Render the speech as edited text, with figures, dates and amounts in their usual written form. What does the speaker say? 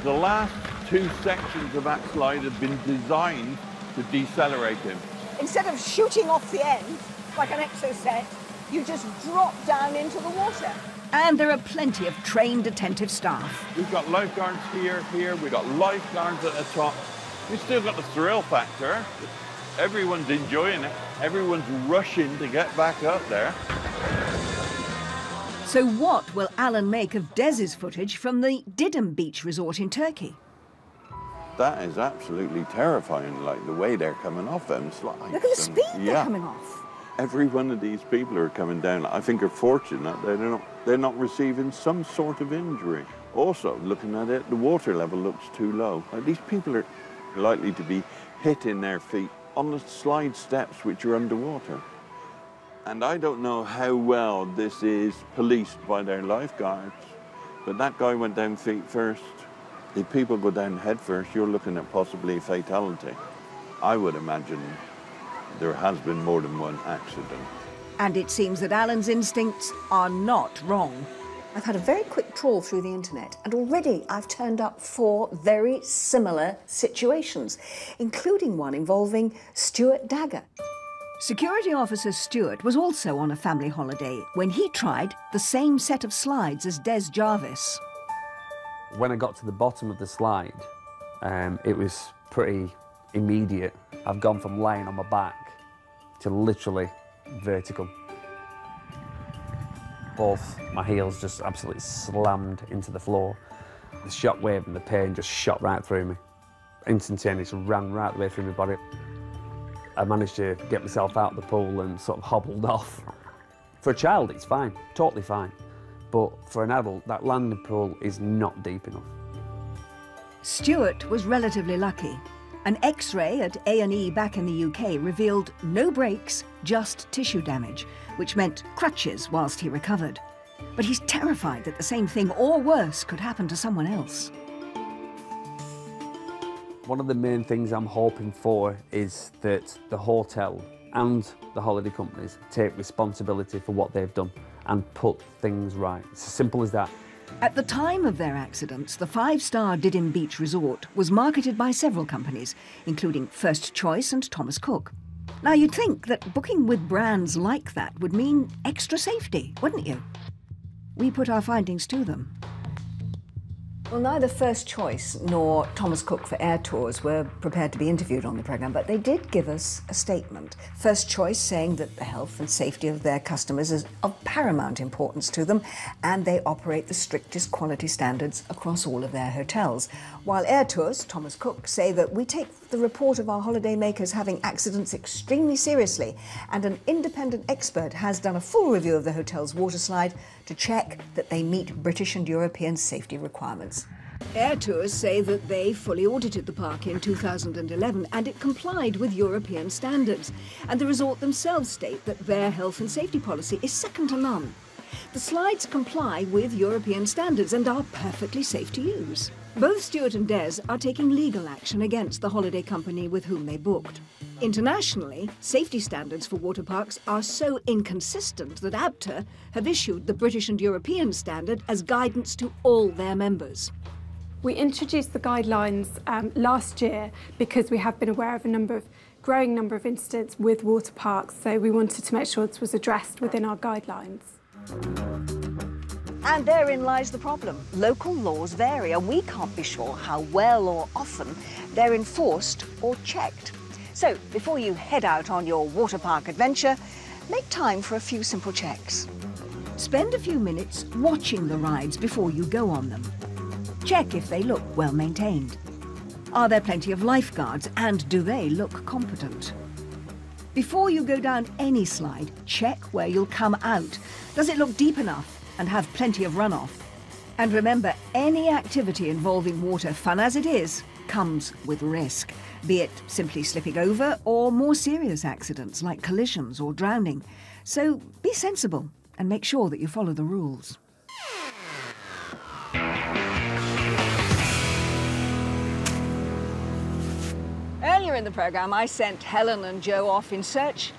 The last two sections of that slide have been designed to decelerate him. Instead of shooting off the end, like an exoset, you just drop down into the water. And there are plenty of trained attentive staff. We've got lifeguards here, we've got lifeguards at the top. We've still got the thrill factor. Everyone's enjoying it. Everyone's rushing to get back up there. So what will Alan make of Des's footage from the Didim beach resort in Turkey? That is absolutely terrifying, like the way they're coming off them slides. Look at the speed they're coming off. Every one of these people who are coming down, I think, are fortunate they're not receiving some sort of injury. Also, looking at it, the water level looks too low. Like, these people are likely to be hitting their feet on the slide steps which are underwater. And I don't know how well this is policed by their lifeguards, but that guy went down feet first. If people go down head first, you're looking at possibly fatality. I would imagine there has been more than one accident. And it seems that Alan's instincts are not wrong. I've had a very quick trawl through the internet, and already I've turned up 4 very similar situations, including one involving Stuart Dagger. Security Officer Stuart was also on a family holiday when he tried the same set of slides as Des Jarvis. When I got to the bottom of the slide, it was pretty immediate. I've gone from lying on my back to literally vertical. Both my heels just absolutely slammed into the floor. The shockwave and the pain just shot right through me. Instantaneously ran right the way through my body. I managed to get myself out of the pool and sort of hobbled off. For a child, it's fine, totally fine. But for an adult, that landing pool is not deep enough. Stuart was relatively lucky. An X-ray at A&E back in the UK revealed no breaks, just tissue damage, which meant crutches whilst he recovered. But he's terrified that the same thing or worse could happen to someone else. One of the main things I'm hoping for is that the hotel and the holiday companies take responsibility for what they've done and put things right. It's as simple as that. At the time of their accidents, the 5-star Didim Beach Resort was marketed by several companies, including First Choice and Thomas Cook. Now, you'd think that booking with brands like that would mean extra safety, wouldn't you? We put our findings to them. Well, neither First Choice nor Thomas Cook for Air Tours were prepared to be interviewed on the programme, but they did give us a statement. First Choice saying that the health and safety of their customers is of paramount importance to them, and they operate the strictest quality standards across all of their hotels. While Air Tours, Thomas Cook, say that we take the report of our holiday makers having accidents extremely seriously, and an independent expert has done a full review of the hotel's water slide to check that they meet British and European safety requirements. Air Tours say that they fully audited the park in 2011 and it complied with European standards. And the resort themselves state that their health and safety policy is second to none. The slides comply with European standards and are perfectly safe to use. Both Stuart and Des are taking legal action against the holiday company with whom they booked. Internationally, safety standards for water parks are so inconsistent that ABTA have issued the British and European standard as guidance to all their members. We introduced the guidelines last year because we have been aware of a growing number of incidents with water parks, so we wanted to make sure this was addressed within our guidelines. And therein lies the problem. Local laws vary, and we can't be sure how well or often they're enforced or checked. So, before you head out on your water park adventure, make time for a few simple checks. Spend a few minutes watching the rides before you go on them. Check if they look well maintained. Are there plenty of lifeguards, and do they look competent? Before you go down any slide, check where you'll come out. Does it look deep enough and have plenty of runoff? And remember, any activity involving water, fun as it is, comes with risk, be it simply slipping over or more serious accidents like collisions or drowning. So be sensible and make sure that you follow the rules. Earlier in the programme, I sent Helen and Joe off in search